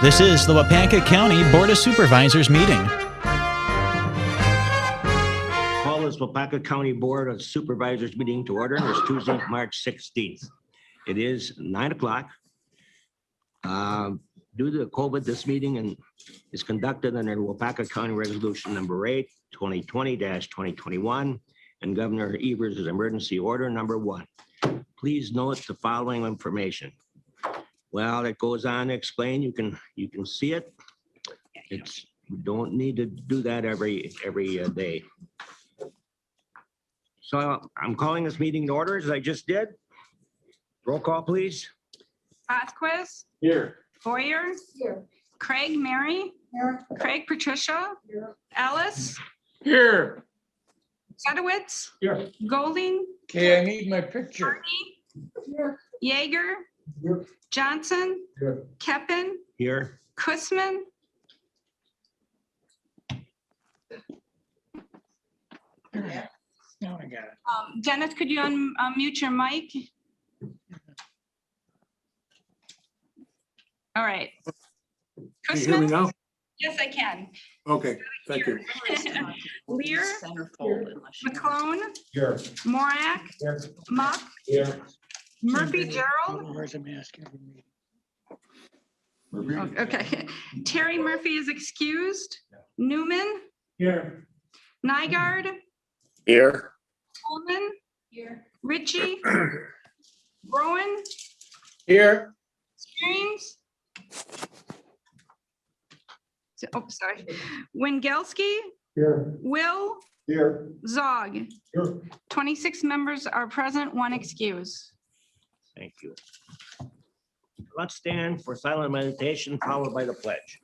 This is the Waupaca County Board of Supervisors meeting. Call this Waupaca County Board of Supervisors meeting to order. It's Tuesday, March 16th. It is 9 o'clock. Due to COVID, this meeting is conducted under Waupaca County Resolution Number 8, 2020-2021, and Governor Evers' emergency order number 1. Please note the following information. Well, it goes on to explain. You can see it. You don't need to do that every day. So I'm calling this meeting to order as I just did. Roll call, please. Vasquez. Here. Boyer. Here. Craig Mary. Here. Craig Patricia. Here. Alice. Here. Sedowitz. Here. Golding. Okay, I need my picture. Hardy. Here. Yeager. Here. Johnson. Here. Keppen. Here. Kussman. Now I got it. Dennis, could you unmute your mic? All right. Can you hear me Kussman? now? Yes, I can. Okay, thank you. Lear. McClone. Here. Morak. Here. Muck. Here. Murphy Gerald. Where's the mask? Okay. Terry Murphy is excused. Newman. Here. Nygaard. Here. Coleman. Here. Ritchie. Rowan. Here. Springs. Oh, sorry. Wingelski. Here. Will. Here. Zog. Here. 26 members are present, 1 excuse. Thank you. Let's stand for silent meditation followed by the pledge.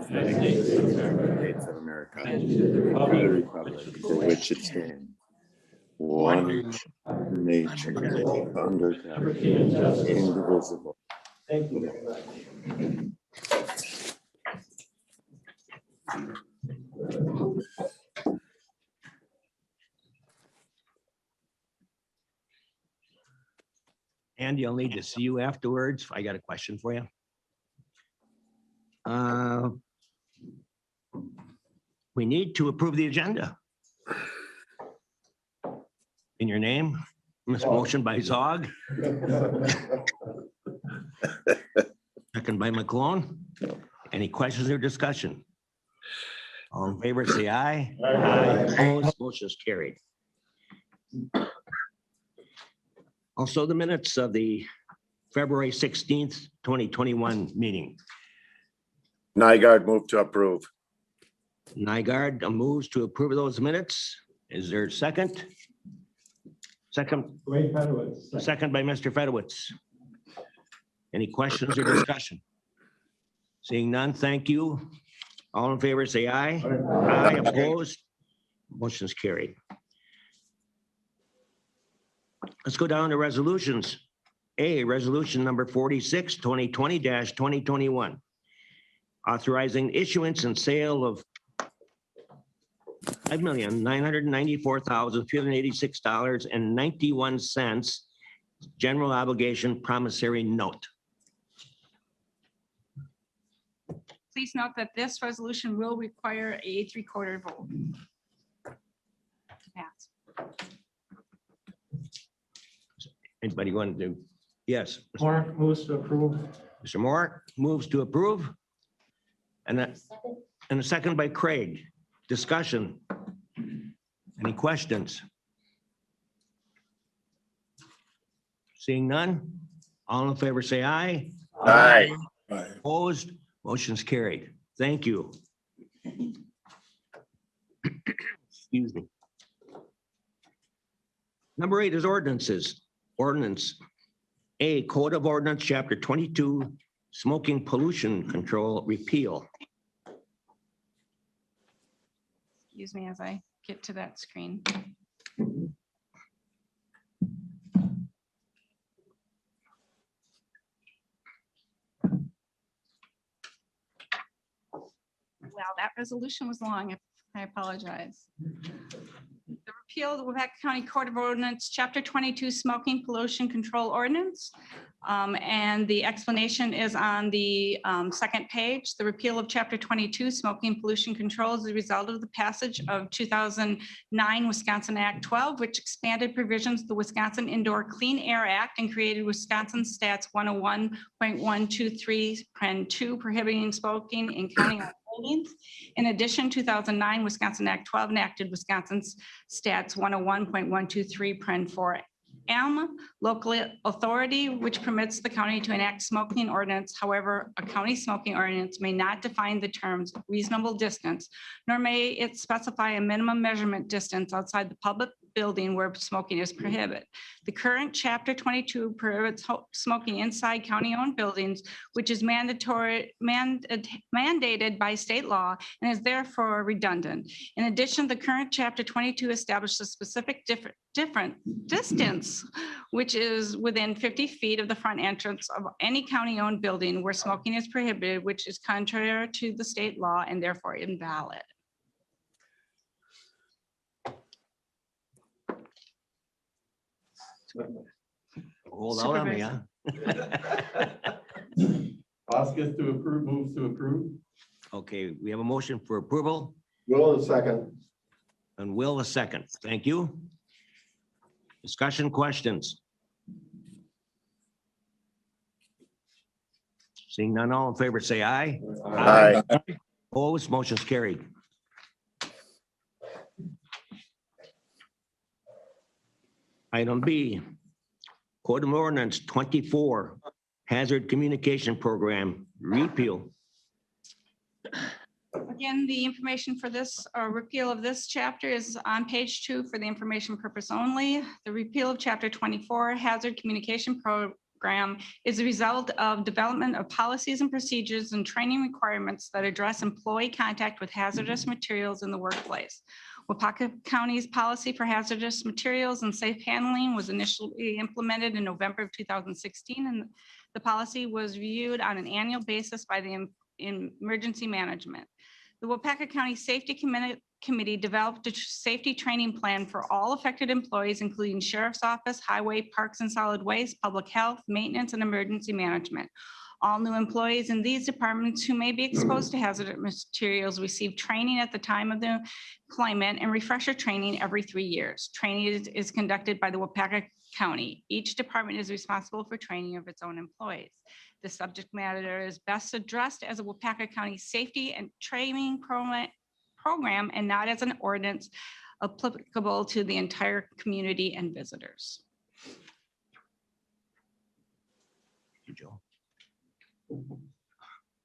States of America, and the republic for which it stands, one nation, under God, indivisible. Thank you. Andy, I'll need to see you afterwards. I got a question for you. We need to approve the agenda. In your name, this motion by Zog. Second by McClone. Any questions or discussion? All in favor, say aye. Aye. Opposed, motion is carried. Also, the minutes of the February 16th, 2021 meeting. Nygaard move to approve. Nygaard moves to approve of those minutes. Is there a second? Second by Mr. Fedowitz. Any questions or discussion? Seeing none, thank you. All in favor, say aye. Aye, opposed. Motion is carried. Let's go down to resolutions. A, resolution number 46, 2020-2021. Authorizing issuance and sale of $5,994,386.91 general obligation promissory note. Please note that this resolution will require a 3/4 vote. to pass. Anybody want to do? Yes. Mark moves to approve. Mr. Moore moves to approve. And a second by Craig. Discussion. Any questions? Seeing none, all in favor say aye. Aye. Opposed, motion's carried. Thank you. Excuse me. Number 8 is ordinances. Ordinance A, Code of Ordinance, Chapter 22, Smoking Pollution Control, Repeal. Excuse me as I get to that screen. Well, Wow, that resolution was long. I apologize. The repeal of the Waupaca County Court of Ordinance, Chapter 22, Smoking Pollution Control Ordinance. And the explanation is on the second page. The repeal of Chapter 22, Smoking Pollution Control is the result of the passage of 2009 Wisconsin Act 12, which expanded provisions of the Wisconsin Indoor Clean Air Act and created Wisconsin Stats 101.123(2), prohibiting smoking in county buildings. In addition, 2009 Wisconsin Act 12 enacted Wisconsin's Stats 101.123(4) local authority, which permits the county to enact smoking ordinance. However, a county smoking ordinance may not define the terms reasonable distance, nor may it specify a minimum measurement distance outside the public building where smoking is prohibited. The current Chapter 22 prohibits smoking inside county-owned buildings, which is mandated by state law and is therefore redundant. In addition, the current Chapter 22 establishes a specific different distance, which is within 50 feet of the front entrance of any county-owned building where smoking is prohibited, which is contrary to the state law and therefore invalid. Hold out on me, huh? Vasquez to approve, moves to approve. Okay, we have a motion for approval Will, second. and Will a second. Thank you. Discussion questions? Seeing none, all in favor, say aye. Aye. Opposed, motion's carried. Item B, Code of Ordinance 24, Hazard Communication Program, repeal. Again, the information for this repeal of this chapter is on page 2 for the information purpose only. The repeal of Chapter 24 Hazard Communication Program is a result of development of policies and procedures and training requirements that address employee contact with hazardous materials in the workplace. Waupaca County's policy for hazardous materials and safe handling was initially implemented in November of 2016, and the policy was reviewed on an annual basis by the Emergency Management. The Waupaca County Safety Committee developed a safety training plan for all affected employees, including Sheriff's Office, Highway, Parks and Solid Waste, Public Health, Maintenance, and Emergency Management. All new employees in these departments who may be exposed to hazardous materials receive training at the time of the employment and refresher training every 3 years. Training is conducted by the Waupaca County. Each department is responsible for training of its own employees. The subject matter is best addressed as a Waupaca County safety and training program and not as an ordinance applicable to the entire community and visitors. Thank you, Joe.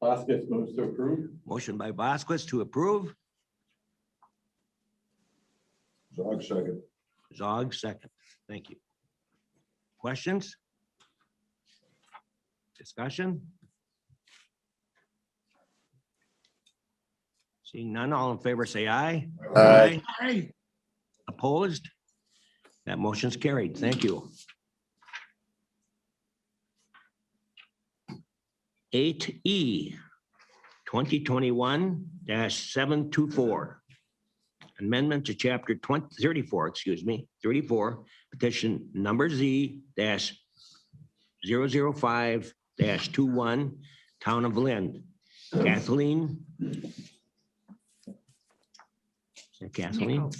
Vasquez moves to approve. Motion by Vasquez to approve. Zog second. Zog second. Thank you. Questions? Discussion? Seeing none, all in favor, say aye. Aye. Aye. Opposed? That motion's carried. Thank you. 8E, 2021-724. Amendment to Chapter 34, petition number Z-005-21, Town of Lynn. Kathleen? Is that Kathleen?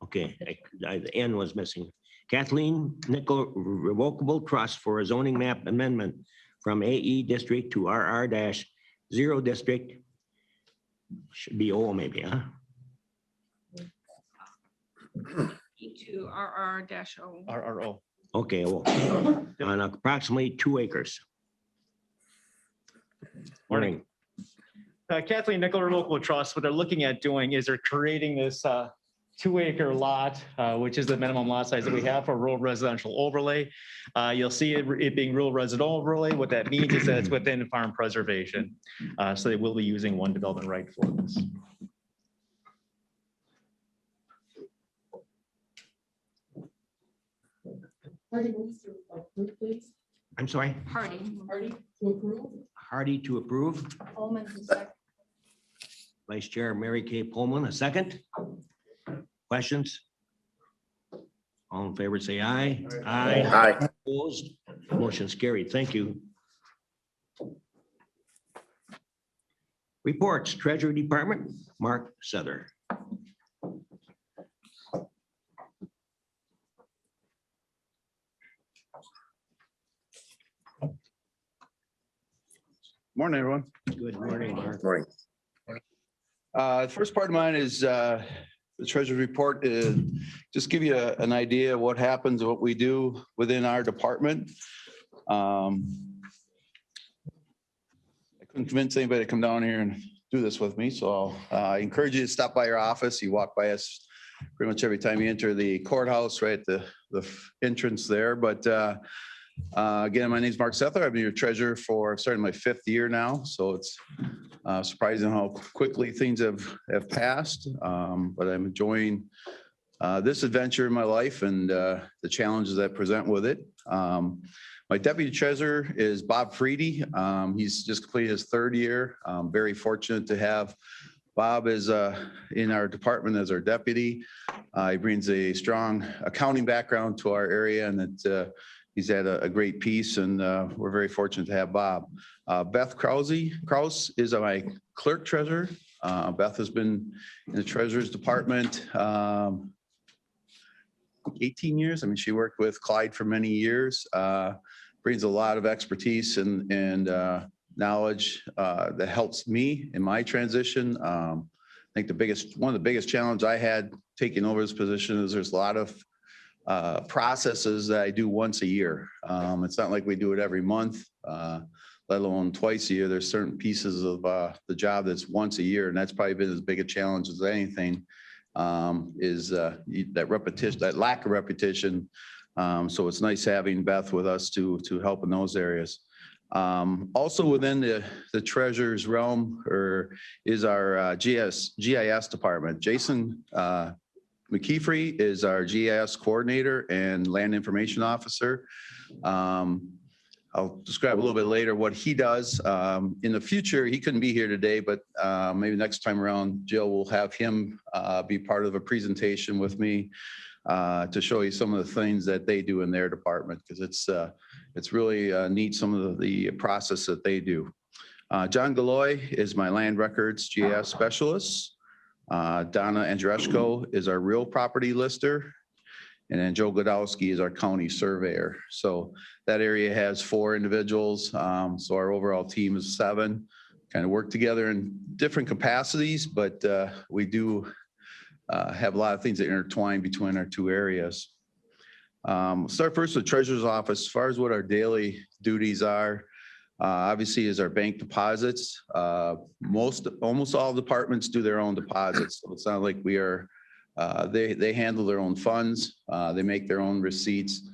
Okay, the N was missing. Kathleen Nickel Revocable Trust for a zoning map amendment from AE District to RR-0 District. Should be O maybe, huh? To RR-O. RRO. Okay, well, on approximately 2 acres. Morning. Kathleen Nickel Revocable Trust, what they're looking at doing is they're creating this 2-acre lot, which is the minimum lot size that we have for rural residential overlay. You'll see it being rural residential overlay. What that means is that it's within farm preservation. So they will be using one development right for this. I'm sorry, Hardy. Hardy to approve. Holman, second. Vice Chair Mary Kay Pullman, a second. Questions? All in favor, say aye. Aye. Opposed? Motion's carried. Thank you. Reports, Treasury Department, Mark Souther. Morning, everyone. Good morning, Mark. Morning. The first part of mine is the treasurer's report. Just give you an idea of what happens, what we do within our department. I couldn't convince anybody to come down here and do this with me, so I encourage you to stop by our office. You walk by us pretty much every time you enter the courthouse, right at the entrance there. But again, my name is Mark Souther. I've been your treasurer for starting my 5th year now, so it's surprising how quickly things have passed. But I'm enjoying this adventure in my life and the challenges that present with it. My deputy treasurer is Bob Freedy. He's just completed his 3rd year. I'm very fortunate to have Bob is in our department as our deputy. He brings a strong accounting background to our area, and that he's had a great piece, and we're very fortunate to have Bob. Beth Kraus is my clerk treasurer. Beth has been in the treasurer's department 18 years. I mean, she worked with Clyde for many years, brings a lot of expertise and knowledge that helps me in my transition. I think one of the biggest challenges I had taking over this position is there's a lot of processes that I do once a year. It's not like we do it every month, let alone twice a year. There's certain pieces of the job that's once a year, and that's probably been as big a challenge as anything, is that repetition, that lack of repetition. So it's nice having Beth with us to help in those areas. Also within the treasurer's realm is our GIS department. Jason McKeefrey is our GIS coordinator and land information officer. I'll describe a little bit later what he does. In the future, he couldn't be here today, but maybe next time around, Jill will have him be part of a presentation with me to show you some of the things that they do in their department, because it's really neat, some of the process that they do. John Galoy is my land records GIS specialist. Donna Andreshko is our real property lister. And then Joe Godowski is our county surveyor. So that area has 4 individuals. So our overall team is 7, kind of work together in different capacities, but we do have a lot of things that intertwine between our 2 areas. Start first with treasurer's office. As far as what our daily duties are, obviously is our bank deposits. Almost all departments do their own deposits. So it's not like we are, they handle their own funds. They make their own receipts,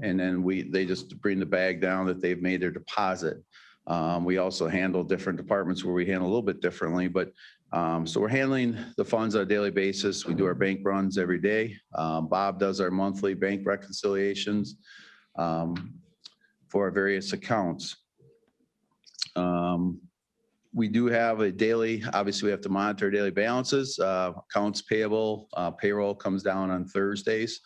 and then they just bring the bag down that they've made their deposit. We also handle different departments where we handle a little bit differently, but so we're handling the funds on a daily basis. We do our bank runs every day. Bob does our monthly bank reconciliations for our various accounts. We do have a daily, obviously we have to monitor daily balances, accounts payable, payroll comes down on Thursdays.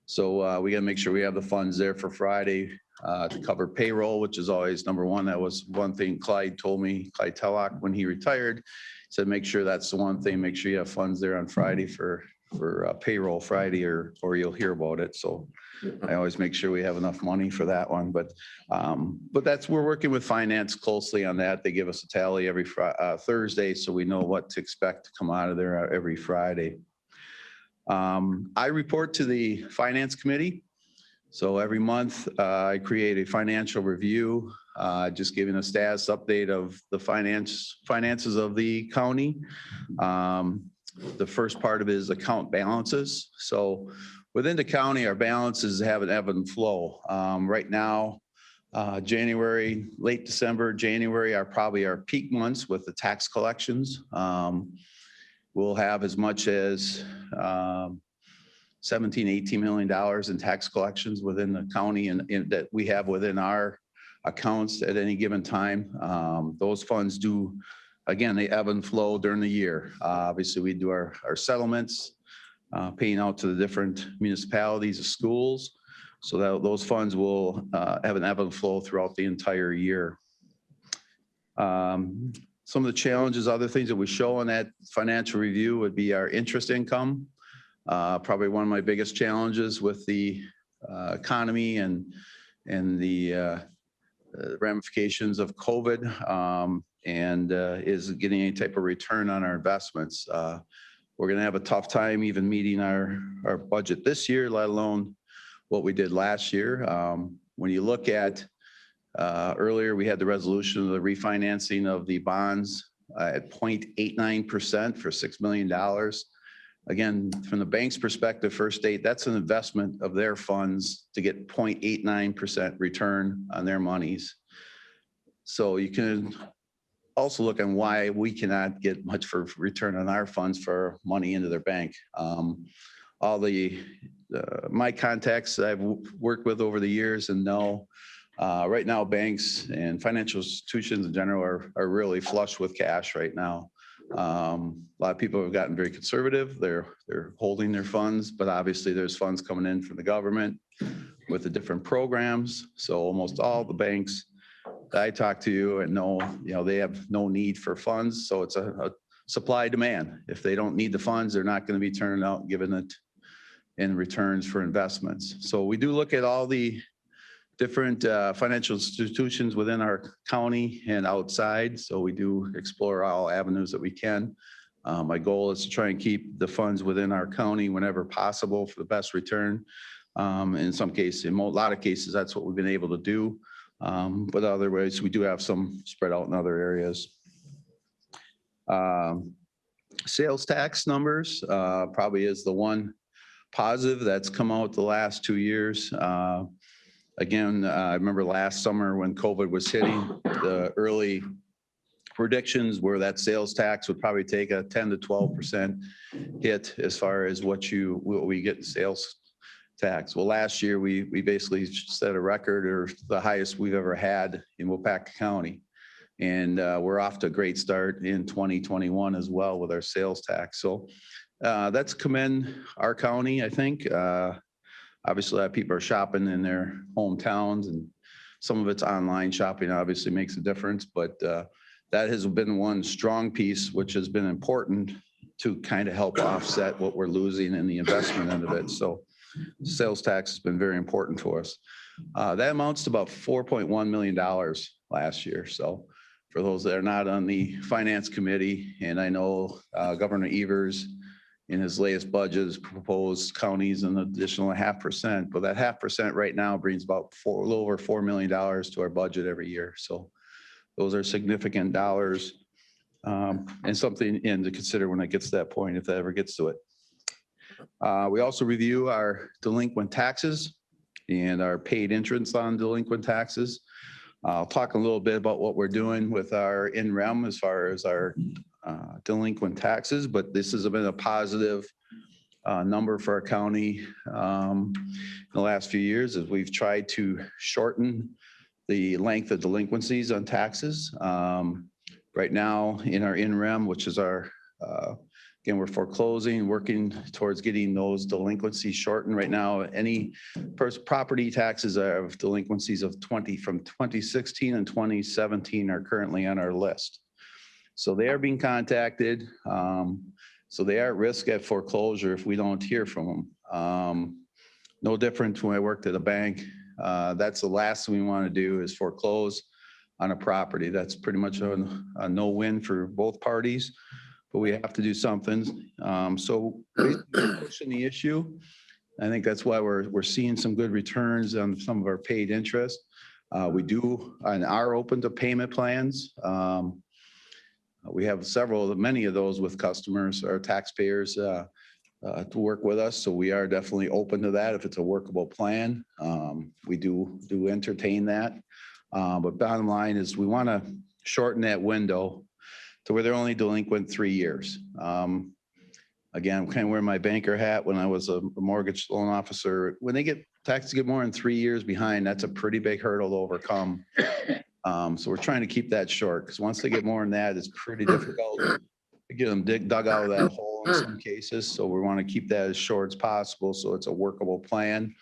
So we got to make sure we have the funds there for Friday to cover payroll, which is always number one. That was one thing Clyde told me, Clyde Tellock, when he retired, he said, make sure that's the one thing, make sure you have funds there on Friday for payroll Friday, or you'll hear about it. So I always make sure we have enough money for that one. But we're working with finance closely on that. They give us a tally every Thursday, so we know what to expect to come out of there every Friday. I report to the finance committee. So every month I create a financial review, just giving a status update of the finances of the county. The first part of it is account balances. So within the county, our balances have an ebb and flow. Right now, January, late December, January are probably our peak months with the tax collections. We'll have as much as $17, $18 million in tax collections within the county and that we have within our accounts at any given time. Those funds do, again, they ebb and flow during the year. Obviously, we do our settlements, paying out to the different municipalities, schools. So that those funds will have an ebb and flow throughout the entire year. Some of the challenges, other things that we show in that financial review would be our interest income. Probably one of my biggest challenges with the economy and the ramifications of COVID is getting any type of return on our investments. We're going to have a tough time even meeting our budget this year, let alone what we did last year. When you look at earlier, we had the resolution of the refinancing of the bonds at 0.89% for $6 million. Again, from the bank's perspective, First State, that's an investment of their funds to get 0.89% return on their monies. So you can also look on why we cannot get much for return on our funds for money into their bank. All the my contacts I've worked with over the years and know right now banks and financial institutions in general are really flush with cash right now. A lot of people have gotten very conservative. They're holding their funds, but obviously there's funds coming in from the government with the different programs. So almost all the banks that I talk to and know, they have no need for funds. So it's a supply demand. If they don't need the funds, they're not going to be turning out and giving it in returns for investments. So we do look at all the different financial institutions within our county and outside. So we do explore all avenues that we can. My goal is to try and keep the funds within our county whenever possible for the best return. In some cases, in a lot of cases, that's what we've been able to do. But other ways, we do have some spread out in other areas. Sales tax numbers probably is the one positive that's come out the last 2 years. Again, I remember last summer when COVID was hitting, the early predictions were that sales tax would probably take a 10 to 12% hit as far as what we get in sales tax. Well, last year we basically set a record, or the highest we've ever had in Waupaca County. And we're off to a great start in 2021 as well with our sales tax. So that's commend our county, I think. Obviously, a lot of people are shopping in their hometowns, and some of it's online shopping obviously makes a difference, but that has been one strong piece, which has been important to kind of help offset what we're losing in the investment end of it. So sales tax has been very important to us. That amounts to about $4.1 million last year. So for those that are not on the finance committee, and I know Governor Evers in his latest budget has proposed counties an additional 0.5%, but that 0.5% right now brings about a little over $4 million to our budget every year. So those are significant dollars and something to consider when it gets to that point, if that ever gets to it. We also review our delinquent taxes and our paid interest on delinquent taxes. I'll talk a little bit about what we're doing with our in-rem as far as our delinquent taxes, but this has been a positive number for our county in the last few years as we've tried to shorten the length of delinquencies on taxes. Right now in our in-rem, which is our, again, we're foreclosing, working towards getting those delinquencies shortened. Right now, any property taxes of delinquencies of from 2016 and 2017 are currently on our list. So they are being contacted. So they are at risk at foreclosure if we don't hear from them. No different when I worked at a bank. That's the last thing we want to do is foreclose on a property. That's pretty much a no-win for both parties, but we have to do something. So basically pushing the issue. I think that's why we're seeing some good returns on some of our paid interest. We do and are open to payment plans. We have many of those with customers or taxpayers to work with us. So we are definitely open to that if it's a workable plan. We do entertain that. But bottom line is we want to shorten that window to where they're only delinquent 3 years. Again, kind of wearing my banker hat when I was a mortgage loan officer. When they get taxes get more than 3 years behind, that's a pretty big hurdle to overcome. So we're trying to keep that short because once they get more than that, it's pretty difficult to get them dug out of that hole in some cases. So we want to keep that as short as possible. So it's a workable plan.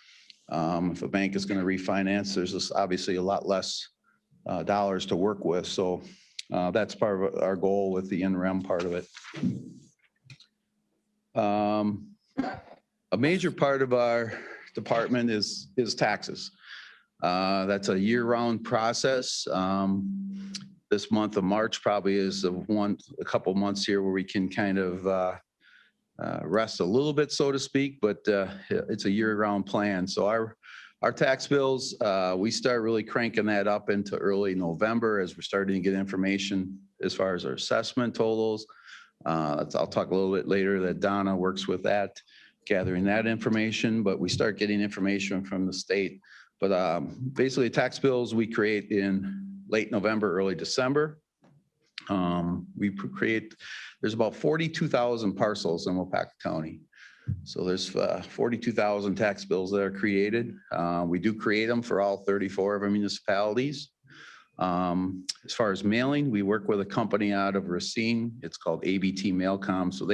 If a bank is going to refinance, there's just obviously a lot less dollars to work with. So that's part of our goal with the NREM part of it. A major part of our department is taxes. That's a year-round process. This month of March probably is a couple months here where we can kind of rest a little bit, so to speak, but it's a year-round plan. So our tax bills, we start really cranking that up into early November as we're starting to get information as far as our assessment totals. I'll talk a little bit later that Donna works with that, gathering that information, but we start getting information from the state. But basically tax bills we create in late November, early December. There's about 42,000 parcels in Waupaca County. So there's 42,000 tax bills that are created. We do create them for all 34 of our municipalities. As far as mailing, we work with a company out of Racine. It's called ABT Mailcom. So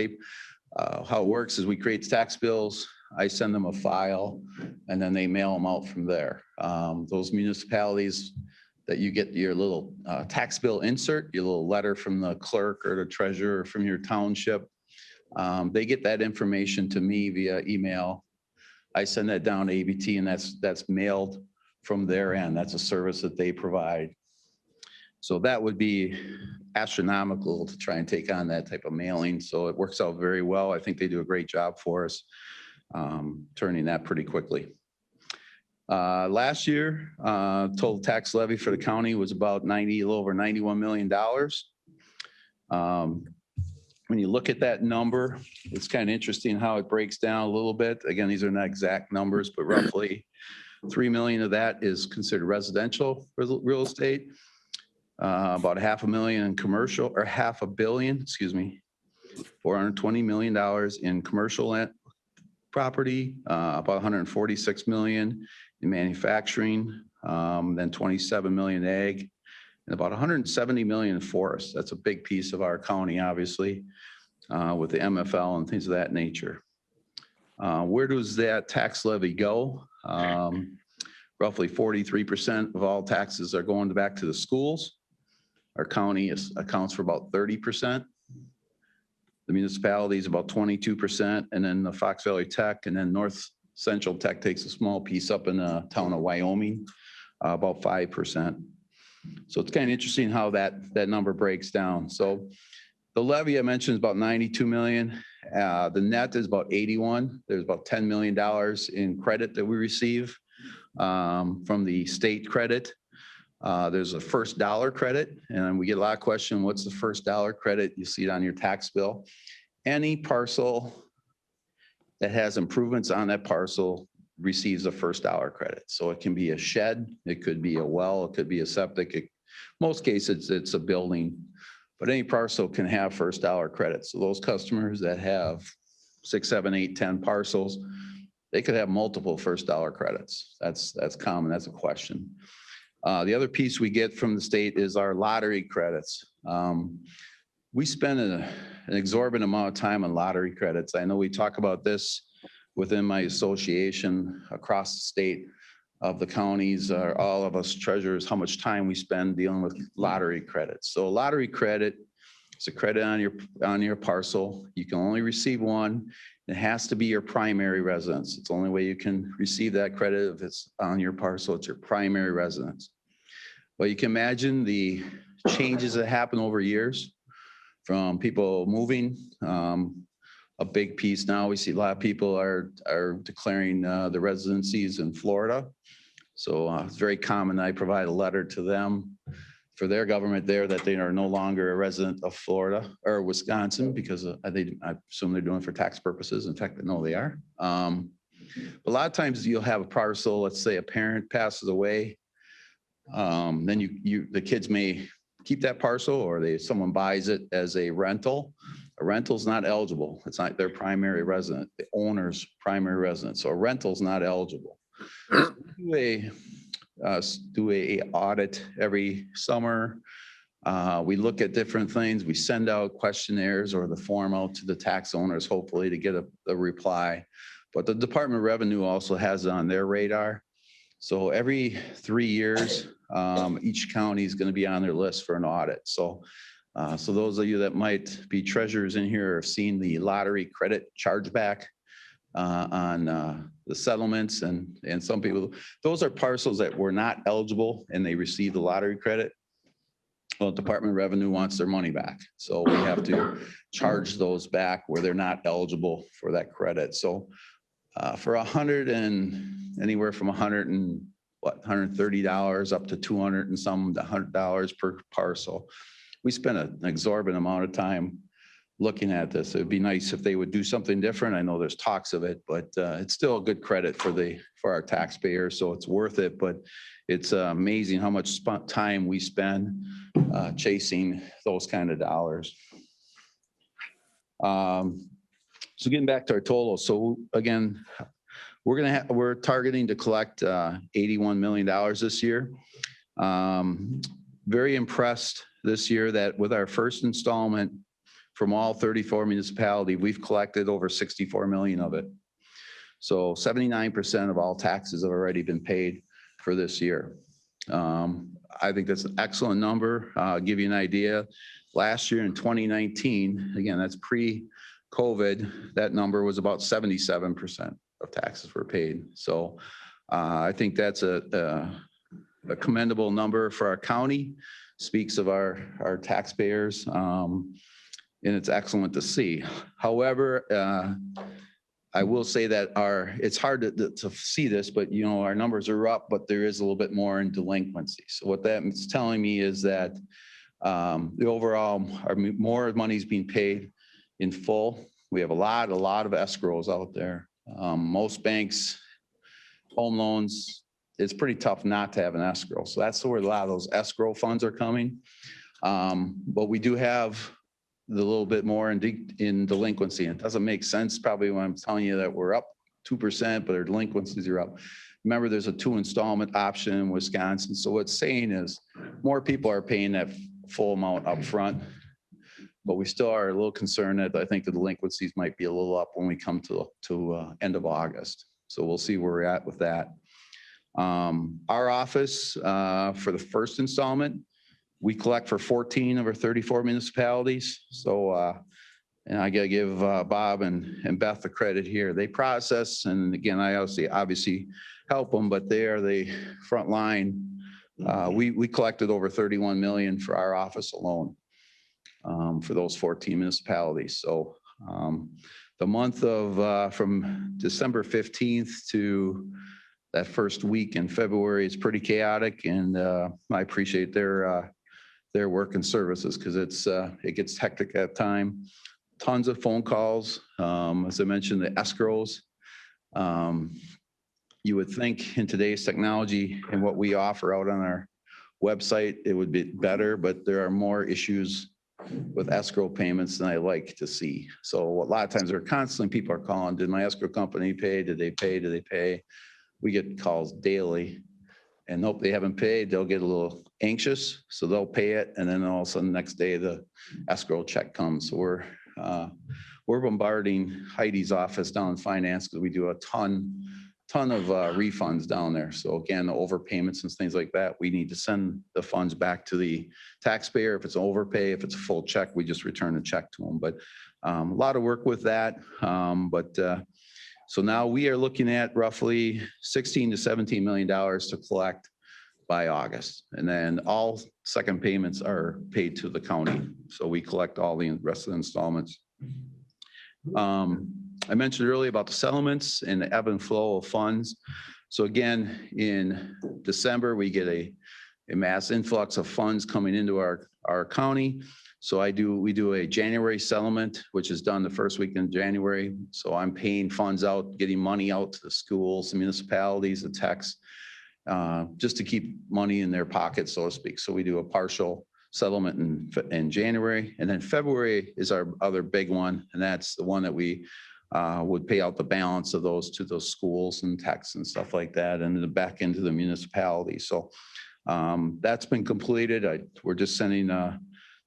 how it works is we create tax bills. I send them a file and then they mail them out from there. Those municipalities that you get your little tax bill insert, your little letter from the clerk or the treasurer or from your township, they get that information to me via email. I send that down to ABT and that's mailed from their end. That's a service that they provide. So that would be astronomical to try and take on that type of mailing. So it works out very well. I think they do a great job for us, turning that pretty quickly. Last year, total tax levy for the county was about a little over $91 million. When you look at that number, it's kind of interesting how it breaks down a little bit. Again, these are not exact numbers, but roughly 3 million of that is considered residential real estate. About $500,000 in commercial, or $500 million, excuse me, $420 million in commercial land property, about $146 million in manufacturing, then $27 million ag, and about $170 million in forest. That's a big piece of our county, obviously, with the MFL and things of that nature. Where does that tax levy go? Roughly 43% of all taxes are going back to the schools. Our county accounts for about 30%. The municipality is about 22%, and then the Fox Valley Tech, and then North Central Tech takes a small piece up in the town of Wyoming, about 5%. So it's kind of interesting how that number breaks down. So the levy I mentioned is about 92 million. The net is about 81. There's about $10 million in credit that we receive from the state credit. There's a first dollar credit, and we get a lot of questions. What's the first dollar credit? You see it on your tax bill. Any parcel that has improvements on that parcel receives a first dollar credit. So it can be a shed, it could be a well, it could be a septic. Most cases, it's a building, but any parcel can have first dollar credit. So those customers that have 6, 7, 8, 10 parcels, they could have multiple first dollar credits. That's common. That's a question. The other piece we get from the state is our lottery credits. We spend an exorbitant amount of time on lottery credits. I know we talk about this within my association across the state of the counties, all of us treasurers, how much time we spend dealing with lottery credits. So a lottery credit is a credit on your parcel. You can only receive one. It has to be your primary residence. It's the only way you can receive that credit if it's on your parcel. It's your primary residence. Well, you can imagine the changes that happen over years from people moving. A big piece now, we see a lot of people are declaring the residencies in Florida. So it's very common. I provide a letter to them for their government there that they are no longer a resident of Florida or Wisconsin because I assume they're doing it for tax purposes. In fact, I know they are. A lot of times you'll have a parcel, let's say a parent passes away. Then the kids may keep that parcel or someone buys it as a rental A rental's not eligible. It's not their primary resident, the owner's primary residence. So a rental's not eligible. So we do a audit every summer. We look at different things. We send out questionnaires or the form out to the tax owners, hopefully to get a reply. But the Department of Revenue also has it on their radar. So every 3 years, each county is going to be on their list for an audit. So those of you that might be treasurers in here have seen the lottery credit chargeback on the settlements and some people, those are parcels that were not eligible and they received the lottery credit. Well, Department of Revenue wants their money back. So we have to charge those back where they're not eligible for that credit. So for anywhere from $130 up to $200 and some $100 per parcel. We spent an exorbitant amount of time looking at this. It'd be nice if they would do something different. I know there's talks of it, but it's still a good credit for our taxpayers, so it's worth it. But it's amazing how much time we spend chasing those kind of dollars. So getting back to our total. So again, we're targeting to collect $81 million this year. Very impressed this year that with our first installment from all 34 municipalities, we've collected over 64 million of it. So 79% of all taxes have already been paid for this year. I think that's an excellent number. I'll give you an idea. Last year in 2019, again, that's pre-COVID, that number was about 77% of taxes were paid. So I think that's a commendable number for our county. Speaks of our taxpayers, and it's excellent to see. However, I will say that it's hard to see this, but you know, our numbers are up, but there is a little bit more in delinquency. So what that's telling me is that the overall more money is being paid in full. We have a lot of escrows out there. Most banks, home loans, it's pretty tough not to have an escrow. So that's where a lot of those escrow funds are coming. But we do have the little bit more in delinquency. It doesn't make sense probably when I'm telling you that we're up 2%, but our delinquencies are up. Remember, there's a 2 installment option in Wisconsin. So what's saying is more people are paying that full amount up front, but we still are a little concerned that I think the delinquencies might be a little up when we come to end of August. So we'll see where we're at with that. Our office for the first installment, we collect for 14 of our 34 municipalities. So, and I gotta give Bob and Beth the credit here. They process, and again, I obviously help them, but they are the front line. We collected over 31 million for our office alone for those 14 municipalities. So the month of from December 15th to that first week in February is pretty chaotic, and I appreciate their work and services because it gets hectic at time. Tons of phone calls. As I mentioned, the escrows. You would think in today's technology and what we offer out on our website, it would be better, but there are more issues with escrow payments than I like to see. So a lot of times there are constantly people are calling, did my escrow company pay? Did they pay? Did they pay? We get calls daily, and nope, they haven't paid. They'll get a little anxious, so they'll pay it, and then all of a sudden the next day the escrow check comes. So we're bombarding Heidi's office down in finance because we do a ton of refunds down there. So again, the overpayments and things like that, we need to send the funds back to the taxpayer. If it's an overpay, if it's a full check, we just return the check to them. But a lot of work with that. So now we are looking at roughly $16 to $17 million to collect by August. And then all second payments are paid to the county. So we collect all the rest of the installments. I mentioned earlier about the settlements and the ebb and flow of funds. So again, in December, we get a mass influx of funds coming into our county. So we do a January settlement, which is done the first week in January. So I'm paying funds out, getting money out to the schools, the municipalities, the techs, just to keep money in their pockets, so to speak. So we do a partial settlement in January. And then February is our other big one. And that's the one that we would pay out the balance of those to those schools and tax and stuff like that, and then back into the municipality. So that's been completed. We're just sending the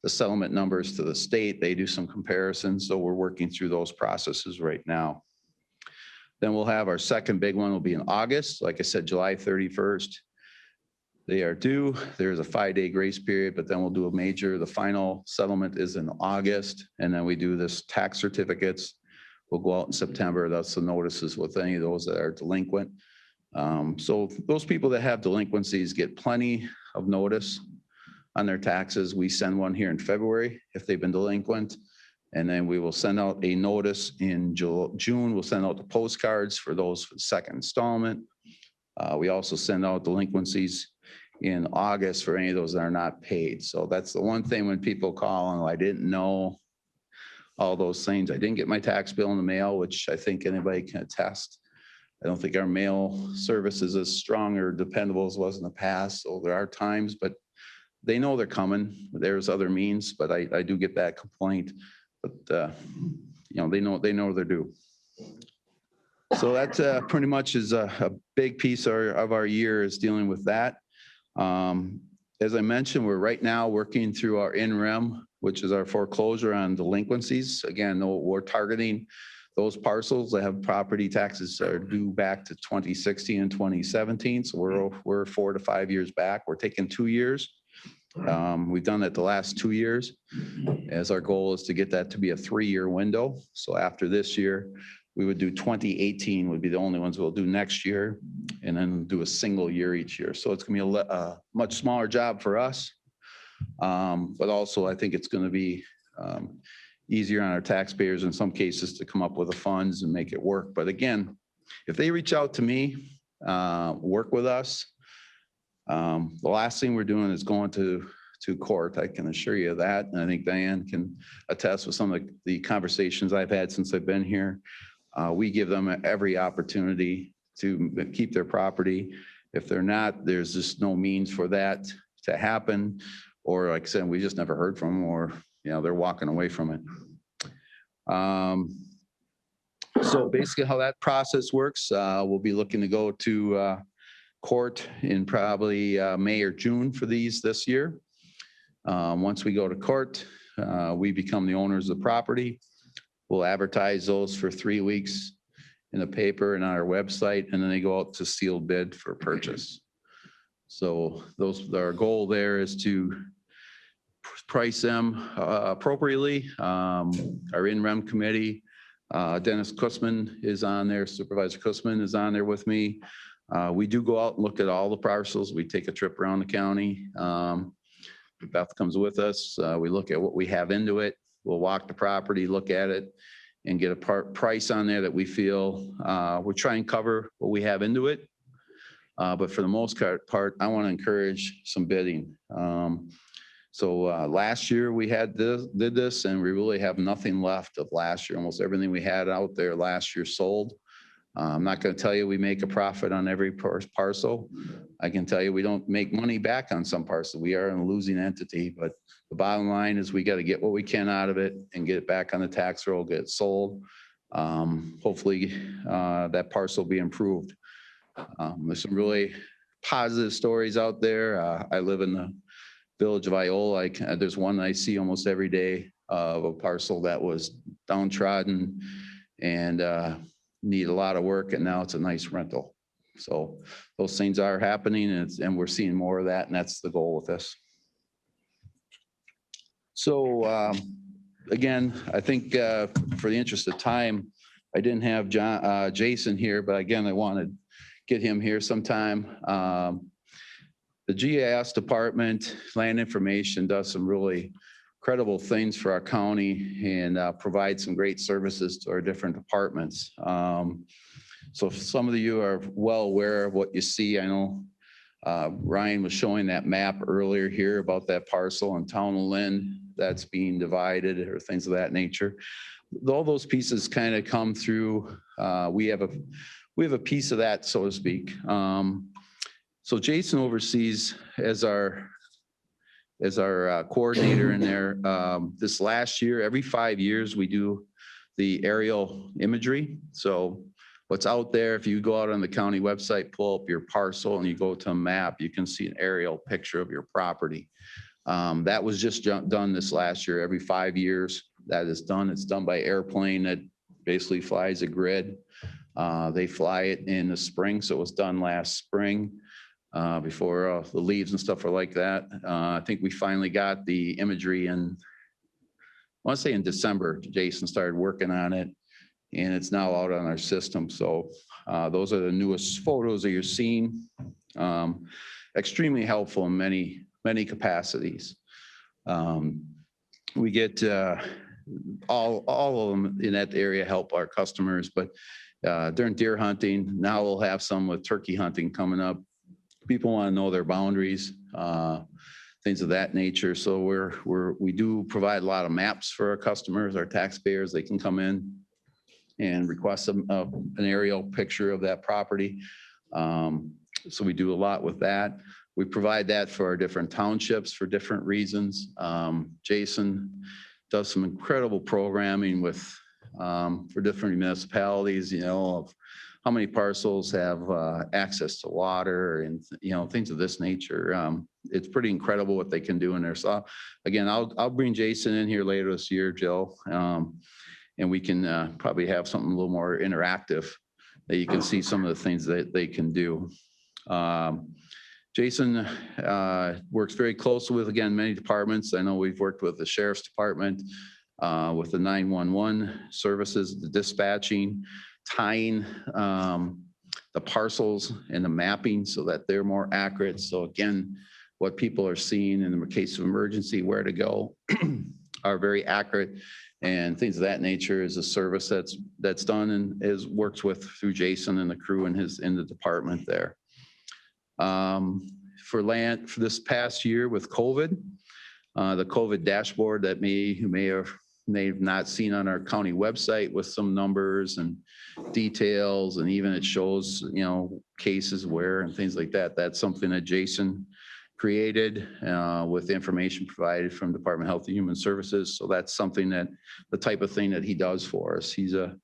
settlement numbers to the state. They do some comparisons. So we're working through those processes right now. Then we'll have our second big one will be in August. Like I said, July 31st. They are due. There's a 5-day grace period, but then we'll do the final settlement is in August. And then we do this tax certificates. We'll go out in September. That's the notices with any of those that are delinquent. So those people that have delinquencies get plenty of notice on their taxes. We send one here in February if they've been delinquent. And then we will send out a notice in June. We'll send out the postcards for those for the second installment. We also send out delinquencies in August for any of those that are not paid. So that's the one thing when people call and I didn't know all those things. I didn't get my tax bill in the mail, which I think anybody can attest. I don't think our mail service is as strong or dependable as it was in the past. So there are times, but they know they're coming. There's other means, but I do get that complaint. But you know, they know they're due. So that's pretty much is a big piece of our year is dealing with that. As I mentioned, we're right now working through our in-rem, which is our foreclosure on delinquencies. Again, we're targeting those parcels that have property taxes that are due back to 2016 and 2017. So we're 4 to 5 years back. We're taking 2 years. We've done that the last 2 years, as our goal is to get that to be a 3-year window. So after this year, we would do 2018 would be the only ones we'll do next year, and then do a single year each year. So it's gonna be a much smaller job for us. But also I think it's gonna be easier on our taxpayers in some cases to come up with the funds and make it work. But again, if they reach out to me, work with us, the last thing we're doing is going to court. I can assure you of that. And I think Diane can attest with some of the conversations I've had since I've been here. We give them every opportunity to keep their property. If they're not, there's just no means for that to happen. Or like I said, we just never heard from them, or you know, they're walking away from it. So basically how that process works, we'll be looking to go to court in probably May or June for this year. Once we go to court, we become the owners of the property. We'll advertise those for 3 weeks in the paper and on our website, and then they go out to sealed bid for purchase. So our goal there is to price them appropriately. Our in-rem committee, Dennis Kussman is on there, Supervisor Kussman is on there with me. We do go out and look at all the parcels. We take a trip around the county. Beth comes with us. We look at what we have into it. We'll walk the property, look at it, and get a price on there that we feel we'll try and cover what we have into it. But for the most part, I want to encourage some bidding. So last year we did this, and we really have nothing left of last year. Almost everything we had out there last year sold. I'm not going to tell you we make a profit on every parcel. I can tell you we don't make money back on some parcels. We are a losing entity, but the bottom line is we got to get what we can out of it and get it back on the tax roll, get it sold. Hopefully that parcel will be improved. There's some really positive stories out there. I live in the village of Iola. There's one I see almost every day of a parcel that was downtrodden and need a lot of work, and now it's a nice rental. So those things are happening, and we're seeing more of that, and that's the goal with this. So again, I think for the interest of time, I didn't have Jason here, but again, I wanted to get him here sometime. The GIS department, land information, does some really credible things for our county and provide some great services to our different departments. So some of you are well aware of what you see. I know Ryan was showing that map earlier here about that parcel in Town of Lynn that's being divided or things of that nature. All those pieces kind of come through. We have a piece of that, so to speak. So Jason oversees as our as our coordinator in there. This last year, every 5 years, we do the aerial imagery. So what's out there, if you go out on the county website, pull up your parcel and you go to a map, you can see an aerial picture of your property. That was just done this last year. Every 5 years that is done. It's done by airplane that basically flies a grid. They fly it in the spring. So it was done last spring before the leaves and stuff are like that. I think we finally got the imagery in, I want to say in December. Jason started working on it and it's now out on our system. So those are the newest photos that you're seeing. Extremely helpful in many capacities. We get all of them in that area help our customers, but during deer hunting, now we'll have some with turkey hunting coming up. People want to know their boundaries, things of that nature. So we do provide a lot of maps for our customers, our taxpayers. They can come in and request an aerial picture of that property. So we do a lot with that. We provide that for our different townships for different reasons. Jason does some incredible programming with for different municipalities, you know, of how many parcels have access to water and, you know, things of this nature. It's pretty incredible what they can do in there. So again, I'll bring Jason in here later this year, Jill, and we can probably have something a little more interactive that you can see some of the things that they can do. Jason works very closely with, again, many departments. I know we've worked with the Sheriff's Department, with the 911 services, the dispatching, tying the parcels and the mapping so that they're more accurate. So again, what people are seeing in the case of emergency, where to go, are very accurate, and things of that nature is a service that's done and is worked with through Jason and the crew in the department there. For this past year with COVID, the COVID dashboard that you may have not seen on our county website with some numbers and details, and even it shows, you know, cases where and things like that. That's something that Jason created with information provided from Department of Health and Human Services. So that's something that the type of thing that he does for us. He's a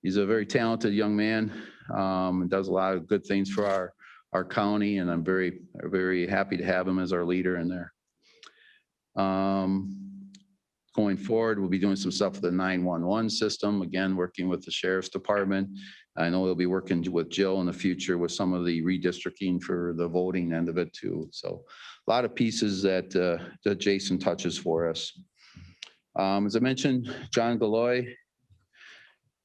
very talented young man and does a lot of good things for our county, and I'm very, very happy to have him as our leader in there. Going forward, we'll be doing some stuff with the 911 system, again, working with the Sheriff's Department. I know we'll be working with Jill in the future with some of the redistricting for the voting end of it too. So a lot of pieces that Jason touches for us. As I mentioned, John Galoy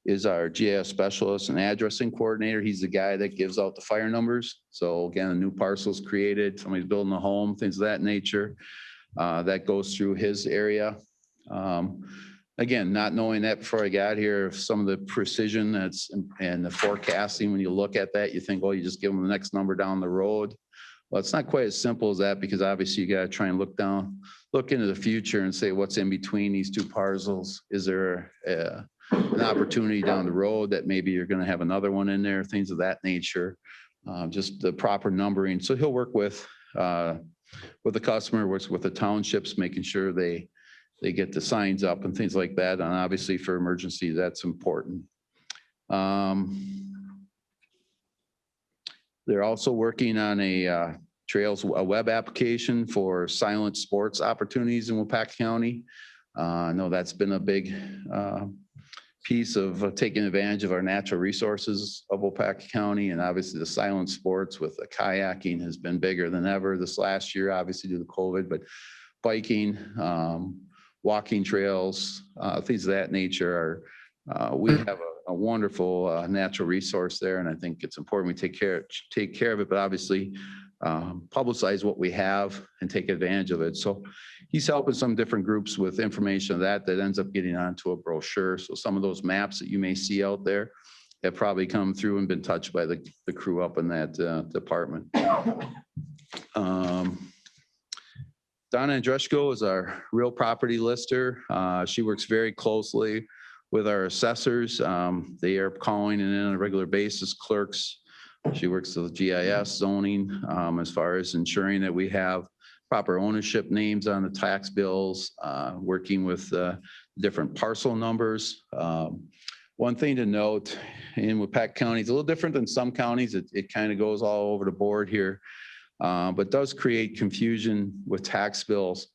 is our GIS specialist and addressing coordinator. He's the guy that gives out the fire numbers. So again, a new parcel's created, somebody's building a home, things of that nature, that goes through his area. Again, not knowing that before I got here, some of the precision and the forecasting, when you look at that, you think, well, you just give them the next number down the road. Well, it's not quite as simple as that, because obviously you got to try and look into the future and say, what's in between these two parcels? Is there an opportunity down the road that maybe you're going to have another one in there, things of that nature, just the proper numbering. So he'll work with the customer, works with the townships, making sure they get the signs up and things like that. And obviously for emergency, that's important. They're also working on a web application for silent sports opportunities in Waupaca County. I know that's been a big piece of taking advantage of our natural resources of Waupaca County, and obviously the silent sports with the kayaking has been bigger than ever this last year, obviously due to COVID, but biking, walking trails, things of that nature are, we have a wonderful natural resource there, and I think it's important we take care of it, but obviously publicize what we have and take advantage of it. So he's helping some different groups with information that ends up getting onto a brochure. So some of those maps that you may see out there have probably come through and been touched by the crew up in that department. Donna Andrushko is our real property lister. She works very closely with our assessors. They are calling in on a regular basis, clerks. She works with GIS zoning as far as ensuring that we have proper ownership names on the tax bills, working with different parcel numbers. One thing to note in Waupaca County, it's a little different than some counties. It kind of goes all over the board here, but does create confusion with tax bills.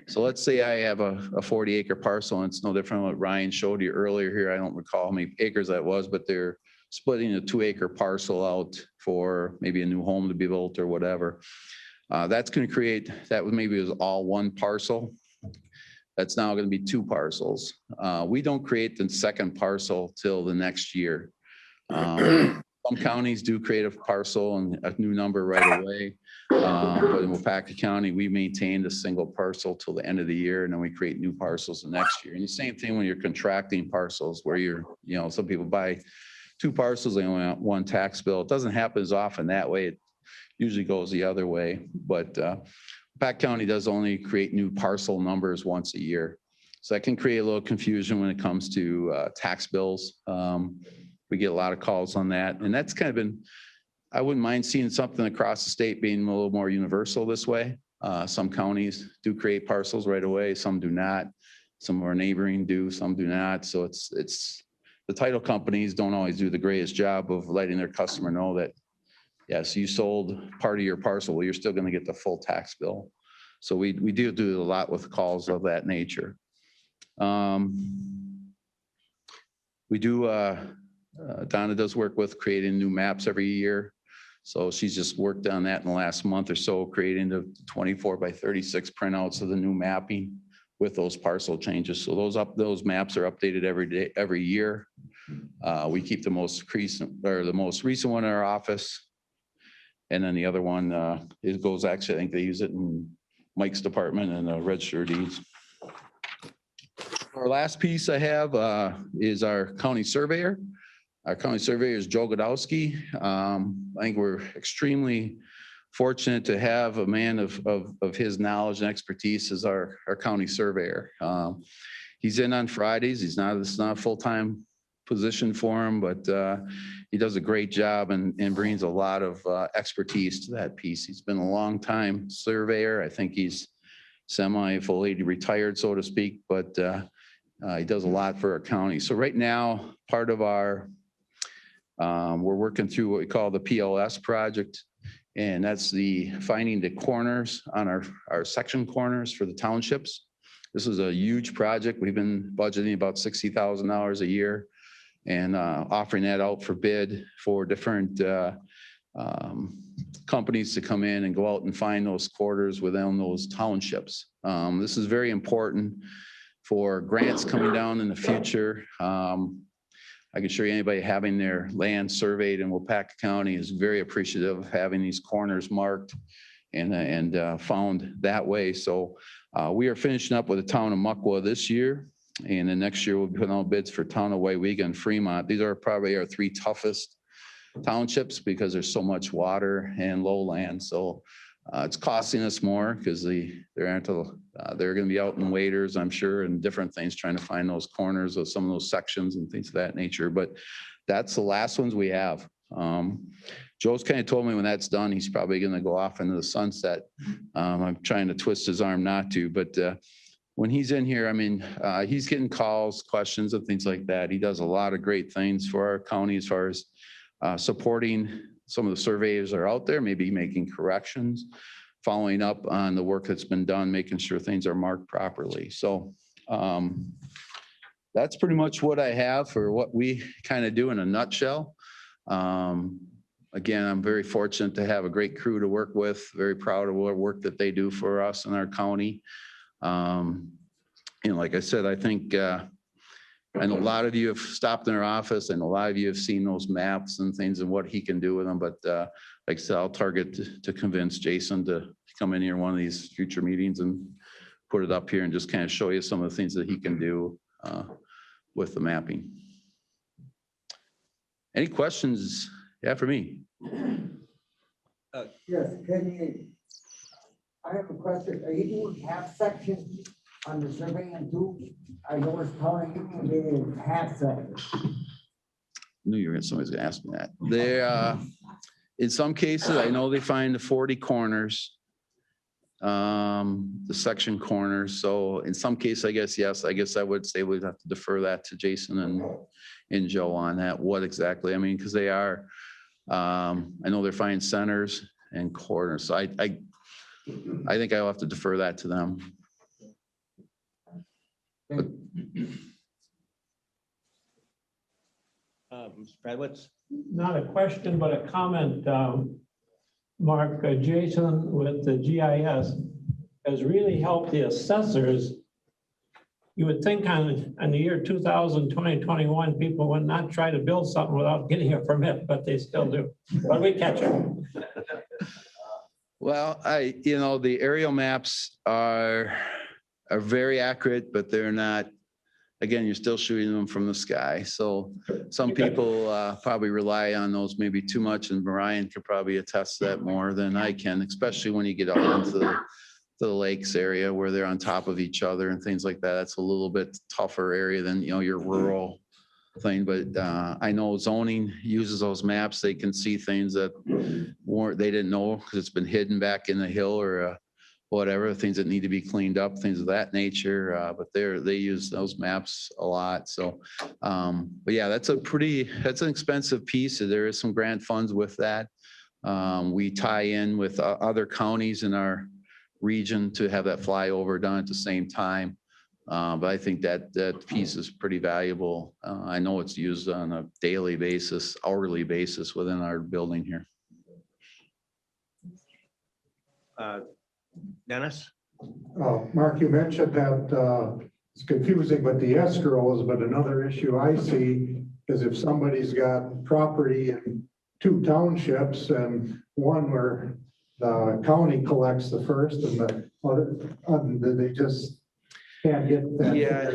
So let's say I have a 40-acre parcel, and it's no different than what Ryan showed you earlier here. I don't recall how many acres that was, but they're splitting a 2-acre parcel out for maybe a new home to be built or whatever. That's going to create, that maybe was all one parcel. That's now going to be 2 parcels. We don't create the second parcel till the next year. Some counties do create a parcel and a new number right away. But in Waupaca County, we maintain the single parcel till the end of the year, and then we create new parcels the next year. And the same thing when you're contracting parcels where you're, some people buy 2 parcels, they only want 1 tax bill. It doesn't happen as often that way. It usually goes the other way. But Waupaca County does only create new parcel numbers once a year. So that can create a little confusion when it comes to tax bills. We get a lot of calls on that. And that's kind of been, I wouldn't mind seeing something across the state being a little more universal this way. Some counties do create parcels right away. Some do not. Some of our neighboring do, some do not. So it's the title companies don't always do the greatest job of letting their customer know that, yes, you sold part of your parcel. Well, you're still going to get the full tax bill. So we do a lot with calls of that nature. We do, Donna does work with creating new maps every year. So she's just worked on that in the last month or so, creating the 24 by 36 printouts of the new mapping with those parcel changes. So those maps are updated every year. We keep the most recent one in our office. And then the other one, it goes, actually, I think they use it in Mike's department and the Register of Deeds. Our last piece I have is our county surveyor. Our county surveyor is Joe Godowski. I think we're extremely fortunate to have a man of his knowledge and expertise as our county surveyor. He's in on Fridays. It's not a full-time position for him, but he does a great job and brings a lot of expertise to that piece. He's been a long time surveyor. I think he's semi-fully retired, so to speak, but he does a lot for our county. So right now, part of our we're working through what we call the PLS project, and that's the finding the corners on our section corners for the townships. This is a huge project. We've been budgeting about $60,000 a year and offering that out for bid for different companies to come in and go out and find those quarters within those townships. This is very important for grants coming down in the future. I can assure you anybody having their land surveyed in Waupaca County is very appreciative of having these corners marked and found that way. So we are finishing up with the town of Muckwa this year. And then next year we'll be putting out bids for town of Waupaca and Fremont. These are probably our 3 toughest townships because there's so much water and lowland. So it's costing us more because they're going to be out in waders, I'm sure, and different things trying to find those corners of some of those sections and things of that nature. But that's the last ones we have. Joe's kind of told me when that's done, he's probably going to go off into the sunset. I'm trying to twist his arm not to, but when he's in here, I mean, he's getting calls, questions and things like that. He does a lot of great things for our county as far as supporting some of the surveyors that are out there, maybe making corrections, following up on the work that's been done, making sure things are marked properly. So that's pretty much what I have for what we kind of do in a nutshell. Again, I'm very fortunate to have a great crew to work with, very proud of the work that they do for us in our county. Like I said, I think I know a lot of you have stopped in our office and a lot of you have seen those maps and things and what he can do with them. But like I said, I'll target to convince Jason to come in here one of these future meetings and put it up here and just kind of show you some of the things that he can do with the mapping. Any questions? Yeah, for me. Yes, I have a question. Are you doing half sections on the survey and do? I was telling you they did half sections. I knew somebody's gonna ask me that. They in some cases, I know they find the 40 corners. the section corners. So in some cases, I guess, yes, I guess I would say we'd have to defer that to Jason and Joe on that. What exactly? I mean, because they are, I know they're finding centers and corners. So I think I'll have to defer that to them. Mr. Fedwitz? Not a question, but a comment. Mark, Jason with the GIS has really helped the assessors. You would think on the year 2020, 21, people would not try to build something without getting a permit, but they still do. But we catch them. Well, the aerial maps are very accurate, but they're not, again, you're still shooting them from the sky. So some people probably rely on those maybe too much, and Brian could probably attest to that more than I can, especially when you get out into the lakes area where they're on top of each other and things like that. That's a little bit tougher area than, your rural thing. But I know zoning uses those maps. They can see things that they didn't know because it's been hidden back in the hill or whatever, things that need to be cleaned up, things of that nature. But they use those maps a lot. So, but yeah, that's an expensive piece. There is some grant funds with that. We tie in with other counties in our region to have that flyover done at the same time. But I think that piece is pretty valuable. I know it's used on a daily basis, hourly basis within our building here. Dennis? Mark, you mentioned that it's confusing with the escrows, but another issue I see is if somebody's got property in 2 townships and one where the county collects the first and the other, they just can't get that. Yeah,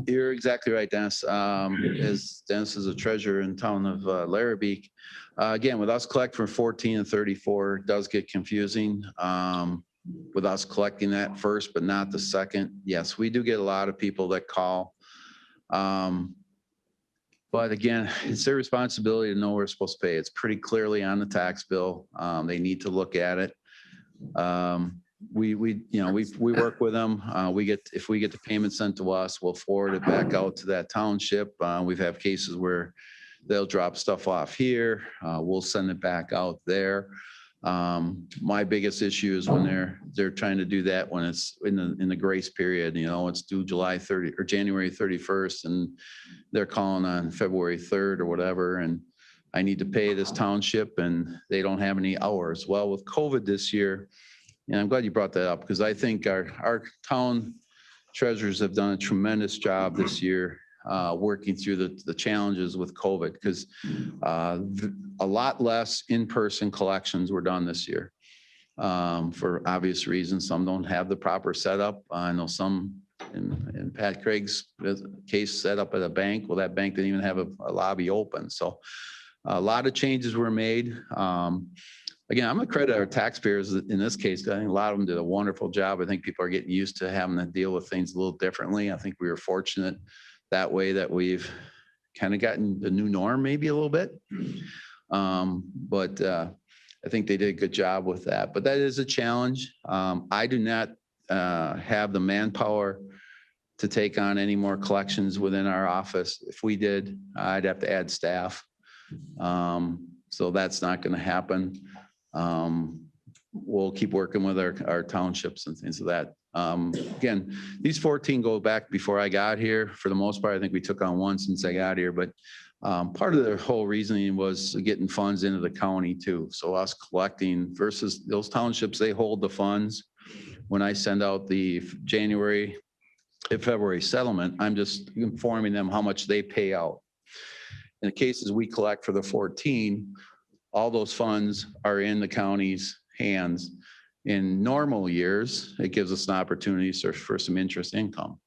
you're exactly right, Dennis. As Dennis is a treasurer in town of Larrabee. Again, with us collecting from 14 and 34, it does get confusing. With us collecting that first, but not the second. Yes, we do get a lot of people that call. But again, it's their responsibility to know we're supposed to pay. It's pretty clearly on the tax bill. They need to look at it. We work with them. If we get the payment sent to us, we'll forward it back out to that township. We've had cases where they'll drop stuff off here. We'll send it back out there. My biggest issue is when they're trying to do that when it's in the grace period, it's due July 30 or January 31st and they're calling on February 3rd or whatever. And I need to pay this township and they don't have any hours. Well, with COVID this year, and I'm glad you brought that up because I think our town treasurers have done a tremendous job this year working through the challenges with COVID because a lot less in-person collections were done this year for obvious reasons. Some don't have the proper setup. I know some in Pat Craig's case set up at a bank. Well, that bank didn't even have a lobby open. So a lot of changes were made. Again, I'm going to credit our taxpayers in this case. I think a lot of them did a wonderful job. I think people are getting used to having to deal with things a little differently. I think we were fortunate that way that we've kind of gotten the new norm maybe a little bit. But I think they did a good job with that. But that is a challenge. I do not have the manpower to take on any more collections within our office. If we did, I'd have to add staff. So that's not going to happen. We'll keep working with our townships and things of that. Again, these 14 go back before I got here. For the most part, I think we took on one since I got here, but part of the whole reasoning was getting funds into the county too. So us collecting versus those townships, they hold the funds. When I send out the January and February settlement, I'm just informing them how much they pay out. In the cases we collect for the 14, all those funds are in the county's hands. In normal years, it gives us an opportunity for some interest income.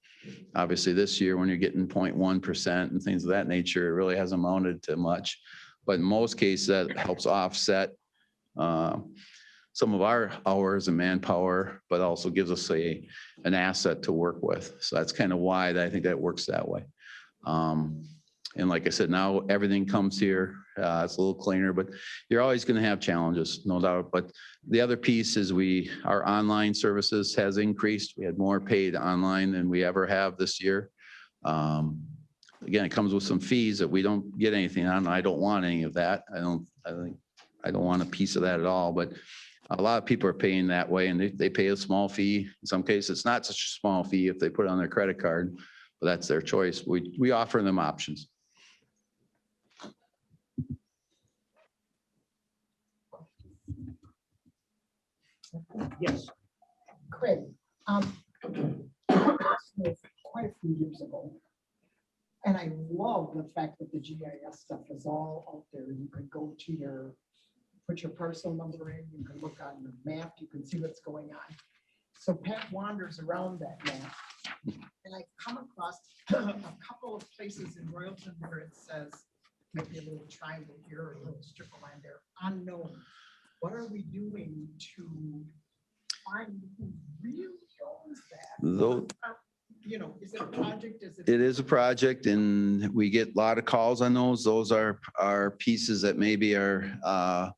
Obviously this year when you're getting 0.1% and things of that nature, it really hasn't amounted to much. But in most cases that helps offset some of our hours and manpower, but also gives us an asset to work with. So that's kind of why I think that works that way. And like I said, now everything comes here. It's a little cleaner, but you're always going to have challenges, no doubt. But the other piece is our online services has increased. We had more paid online than we ever have this year. Again, it comes with some fees that we don't get anything on. I don't want any of that. I don't want a piece of that at all, but a lot of people are paying that way, and they pay a small fee. In some cases, it's not such a small fee if they put it on their credit card, but that's their choice. We offer them options. Yes. Craig, quite a few years ago. And I love the fact that the GIS stuff is all out there. You can go to put your parcel number in, you can look on the map, you can see what's going on. So Pat wanders around that map, and I come across a couple of places in Royalton where it says, maybe a little triangle here or a little strip of land there, unknown. What are we doing to find who really owns that? You know, is it a project? It is a project, and we get a lot of calls on those. Those are pieces that maybe are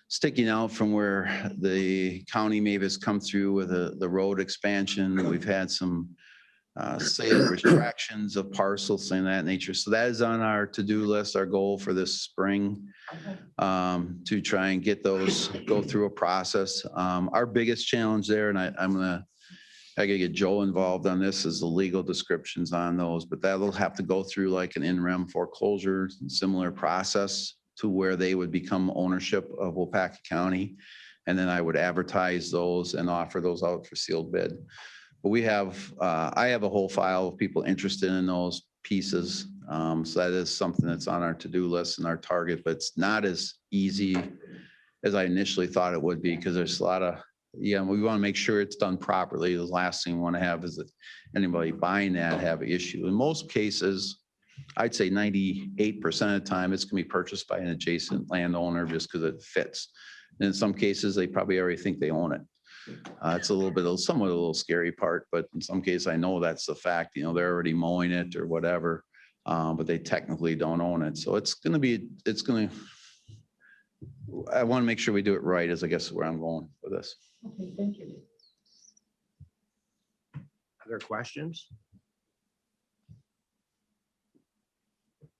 sticking out from where the county maybe has come through with the road expansion. We've had some sale restrictions of parcels and that nature. So that is on our to-do list, our goal for this spring, to try and get those, go through a process. Our biggest challenge there, and I gotta get Joe involved on this, is the legal descriptions on those, but that'll have to go through like an in-rem foreclosure, similar process to where they would become ownership of Waupaca County. And then I would advertise those and offer those out for sealed bid. But I have a whole file of people interested in those pieces. So that is something that's on our to-do list and our target, but it's not as easy as I initially thought it would be, because there's a lot of, we want to make sure it's done properly. The last thing we want to have is that anybody buying that have an issue. In most cases, I'd say 98% of the time, it's going to be purchased by an adjacent landowner just because it fits. And in some cases, they probably already think they own it. It's a little bit of somewhat a little scary part, but in some cases, I know that's the fact. They're already mowing it or whatever, but they technically don't own it. So I want to make sure we do it right, is I guess where I'm going for this. Okay, thank you. Other questions?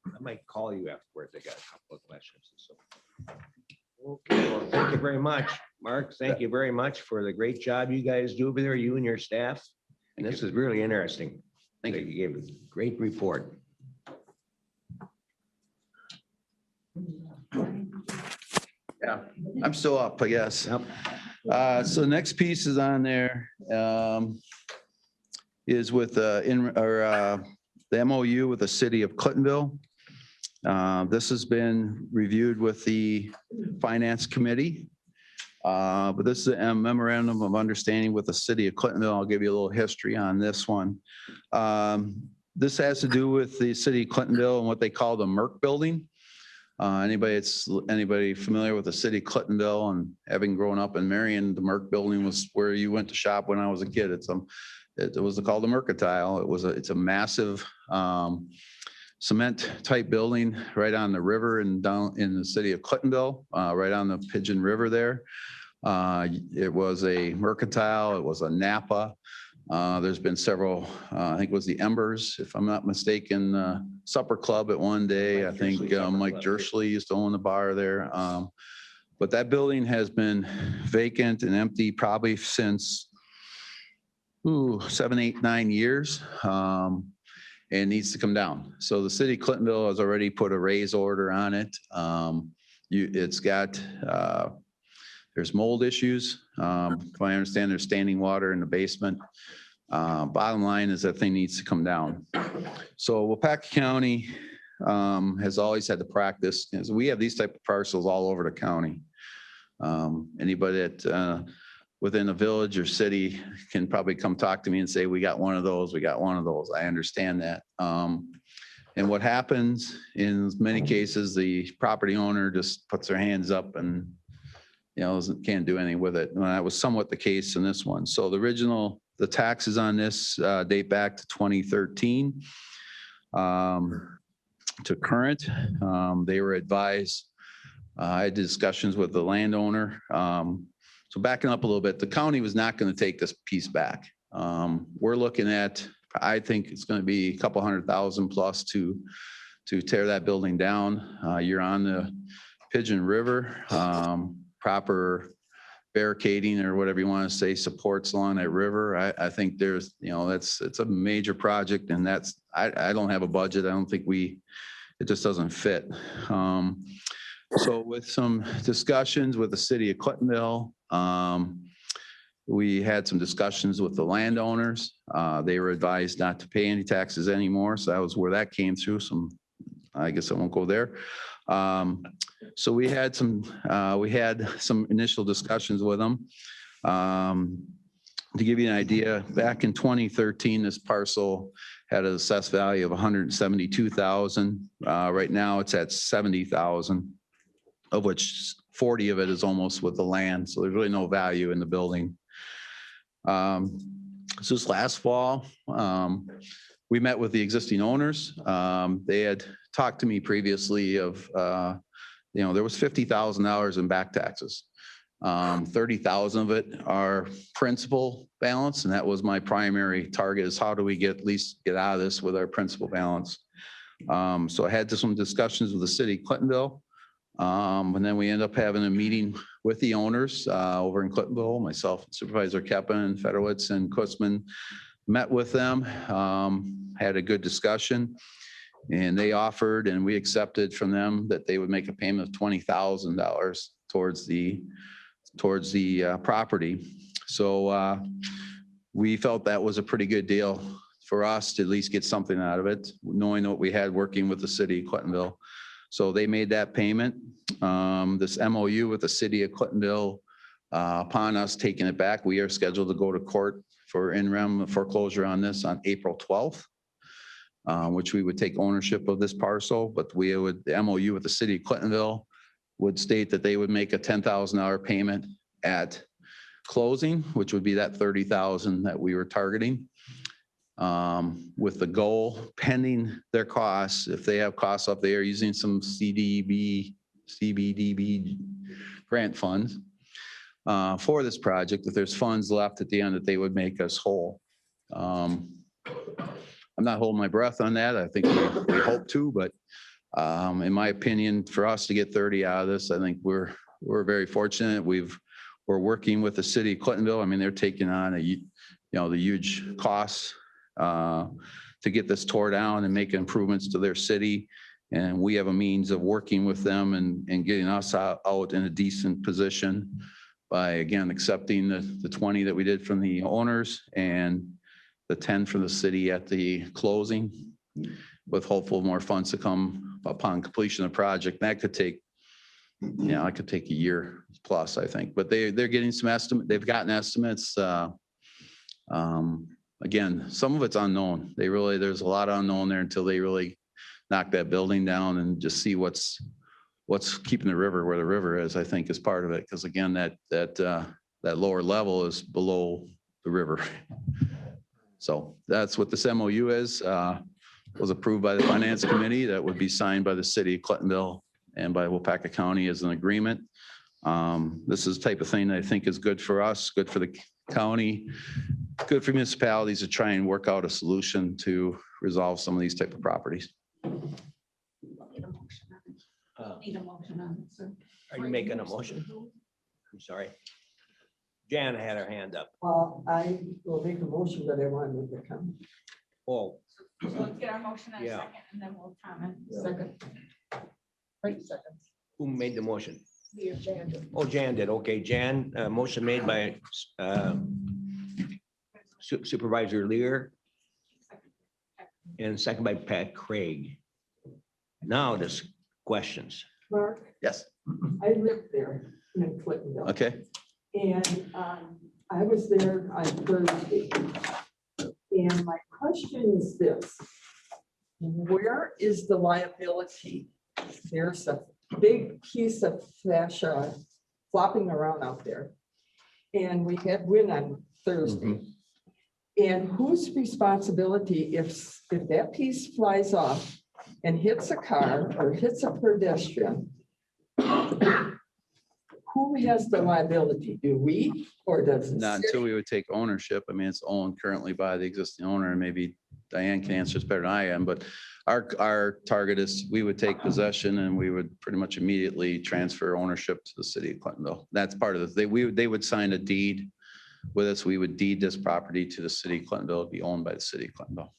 I might call you afterwards. I got a couple of questions. Okay, well, thank you very much, Mark. Thank you very much for the great job you guys do over there, you and your staff. And this is really interesting. Thank you. You gave a great report. Yeah, I'm still up, I guess. Yep. So the next piece is on there, is with the MOU with the city of Clintonville. This has been reviewed with the finance committee. But this is a memorandum of understanding with the city of Clintonville. I'll give you a little history on this one. This has to do with the city of Clintonville and what they call the Merck building. Anybody familiar with the city of Clintonville, and having grown up in Marion, the Merck building was where you went to shop when I was a kid. It was called the Mercantile. It's a massive cement type building right on the river and down in the city of Clintonville, right on the Pigeon River there. It was a Mercantile. It was a Napa. There's been several, I think it was the Embers, if I'm not mistaken, supper club at one day. I think Mike Jerschley used to own the bar there. But that building has been vacant and empty probably since 7, 8, 9 years, and needs to come down. So the city of Clintonville has already put a raise order on it. It's got, there's mold issues. If I understand, there's standing water in the basement. Bottom line is that thing needs to come down. So Waupaca County has always had the practice, is we have these type of parcels all over the county. Anybody that within a village or city can probably come talk to me and say, we got one of those, we got one of those. I understand that. And what happens in many cases, the property owner just puts their hands up and can't do anything with it. And that was somewhat the case in this one. So the taxes on this date back to 2013. to current. They were advised. I had discussions with the landowner. So backing up a little bit, the county was not going to take this piece back. We're looking at, I think it's going to be a couple $100,000 plus to tear that building down. You're on the Pigeon River, proper barricading or whatever you want to say, supports along that river. I think there's, it's a major project, and that's, I don't have a budget. I don't think it just doesn't fit. So with some discussions with the city of Clintonville, we had some discussions with the landowners. They were advised not to pay any taxes anymore. So that was where that came through. I guess I won't go there. So we had some initial discussions with them. To give you an idea, back in 2013, this parcel had an assessed value of 172,000. Right now it's at 70,000, of which 40 of it is almost with the land. So there's really no value in the building. So this last fall, we met with the existing owners. They had talked to me previously of, there was $50,000 in back taxes. 30,000 of it are principal balance. And that was my primary target, is how do we at least get out of this with our principal balance? So I had some discussions with the city of Clintonville. And then we ended up having a meeting with the owners over in Clintonville. Myself, Supervisor Keppen, Federowitz, and Kutzman met with them, had a good discussion, and they offered, and we accepted from them, that they would make a payment of $20,000 towards the property. So we felt that was a pretty good deal for us to at least get something out of it, knowing what we had working with the city of Clintonville. So they made that payment. This MOU with the city of Clintonville, upon us taking it back, we are scheduled to go to court for in rem foreclosure on this on April 12th, which we would take ownership of this parcel. But the MOU with the city of Clintonville would state that they would make a $10,000 payment at closing, which would be that $30,000 that we were targeting. With the goal, pending their costs, if they have costs up there using some CBDB grant funds for this project, if there's funds left at the end, that they would make us whole. I'm not holding my breath on that. I think we hope to, but in my opinion, for us to get 30 out of this, I think we're very fortunate. We're working with the city of Clintonville. I mean, they're taking on the huge costs to get this tore down and make improvements to their city. And we have a means of working with them and getting us out in a decent position by, again, accepting the 20 that we did from the owners and the 10 from the city at the closing, with hopeful more funds to come upon completion of the project. That could take, it could take a year plus, I think. But they're getting some estimates. They've gotten estimates. Again, some of it's unknown. There's a lot of unknown there until they really knock that building down and just see what's keeping the river where the river is, I think, is part of it. Because again, that lower level is below the river. So that's what this MOU is. Was approved by the Finance Committee. That would be signed by the city of Clintonville and by Waupaca County as an agreement. This is the type of thing that I think is good for us, good for the county, good for municipalities to try and work out a solution to resolve some of these type of properties. Need a motion on it, sir. Are you making a motion? I'm sorry. Jan had her hand up. I will make a motion, but I want to make a comment. Oh, So let's get our motion in a Yeah. second, and then we'll comment. Second. 30 seconds. who made the motion? Me or Jan did. Oh, Jan did. Okay, Jan, motion made by Supervisor Lear and second by Pat Craig. Now this questions. Mark, Yes. I lived there in Clintonville. Okay. And I was there on Thursday. And my question is this: where is the liability? There's a big piece of fascia flopping around out there. And we had wind on Thursday. And whose responsibility if that piece flies off and hits a car or hits a pedestrian, who has the liability? Do we, or does the Not city? until we would take ownership. I mean, it's owned currently by the existing owner, and maybe Diane can answer this better than I am, but our target is we would take possession and we would pretty much immediately transfer ownership to the city of Clintonville. That's part of it. They would sign a deed with us. We would deed this property to the city of Clintonville. It'd be owned by the city of Clintonville.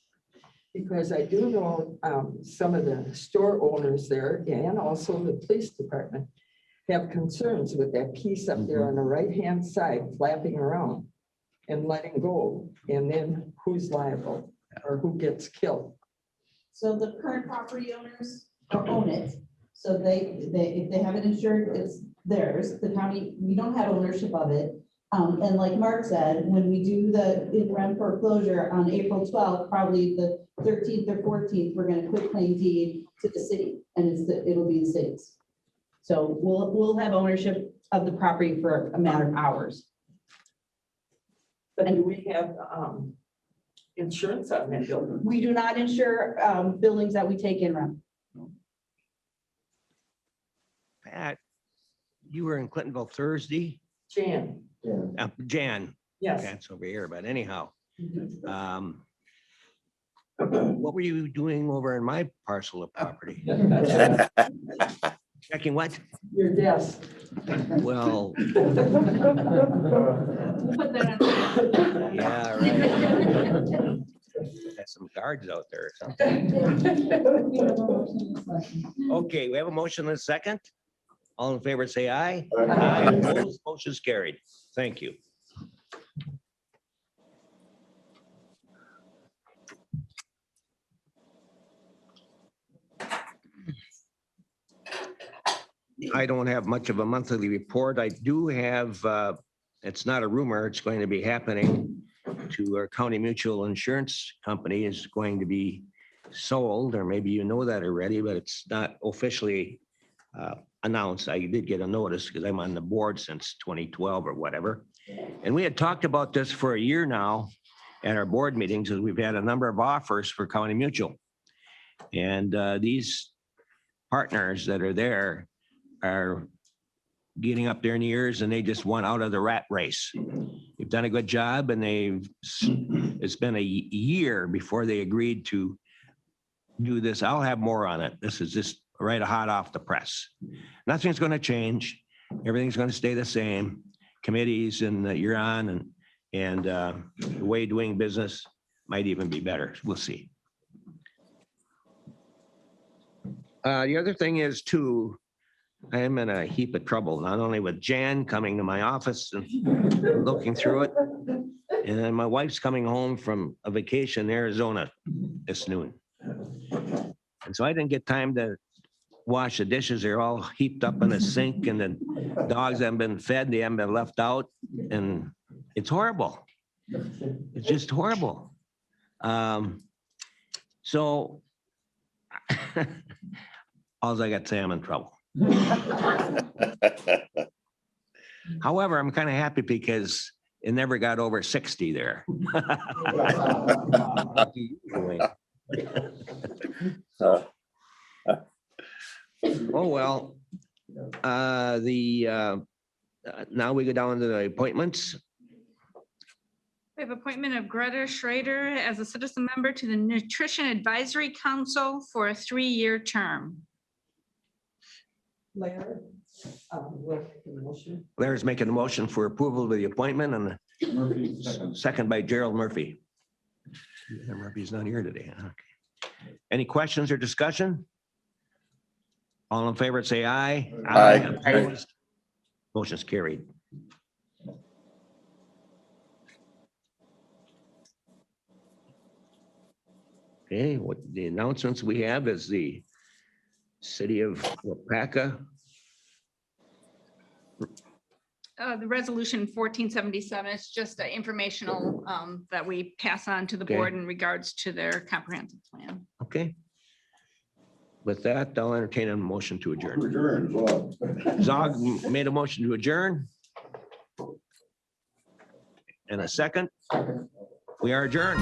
Because I do know some of the store owners there and also the police department have concerns with that piece up there on the right-hand side flapping around and letting go. And then who's liable or who gets killed? So the current property owners own it. So if they have it insured, it's theirs. The county, we don't have ownership of it. And like Mark said, when we do the in-rem foreclosure on April 12th, probably the 13th or 14th, we're going to quit claim deed to the city, and it'll be the city's. So we'll have ownership of the property for a matter of hours. But do we have insurance on that building? We do not insure buildings that we take in-rem. Pat, you were in Clintonville Thursday? Jan. Jan. Yes. Pat's over here, but anyhow. What were you doing over in my parcel of property? Checking what? Your desk. Well, Put that on. yeah, right. Got some guards out there or something. Okay, we have a motion and a second. All in favor, say aye. Aye. Opposed, motion's carried. Thank you. I don't have much of a monthly report. I do have, it's not a rumor, it's going to be happening to our County Mutual Insurance Company is going to be sold, or maybe you know that already, but it's not officially announced. I did get a notice because I'm on the board since 2012 or whatever. And we had talked about this for a year now at our board meetings, as we've had a number of offers for County Mutual. And these partners that are there are getting up there in years, and they just want out of the rat race. They've done a good job, and it's been a year before they agreed to do this. I'll have more on it. This is just right hot off the press. Nothing's going to change. Everything's going to stay the same. Committees and you're on, and the way doing business might even be better. We'll see. The other thing is too, I'm in a heap of trouble, not only with Jan coming to my office and looking through it, and then my wife's coming home from a vacation in Arizona this noon. And so I didn't get time to wash the dishes. They're all heaped up in the sink, and the dogs haven't been fed. They haven't been left out, and it's horrible. It's just horrible. So all I got to say, I'm in trouble. However, I'm kind of happy because it never got over 60 there. Oh, well, now we go down to the appointments. We have appointment of Greta Schrader as a citizen member to the Nutrition Advisory Council for a 3-year term. Larry, will make a motion. Larry's making a motion for approval of the appointment, and Murphy, second by Gerald Murphy. Murphy's not here today. Okay. Any questions or discussion? All in favor, say aye. Aye. Opposed? Motion's carried. Okay, what the announcements we have is the city of Waupaca. The resolution 1477 is just informational that we pass on to the board in regards to their comprehensive plan. Okay. With that, I'll entertain a motion to adjourn. Adjourn, well. Zog made a motion to adjourn. And a second. We are adjourned.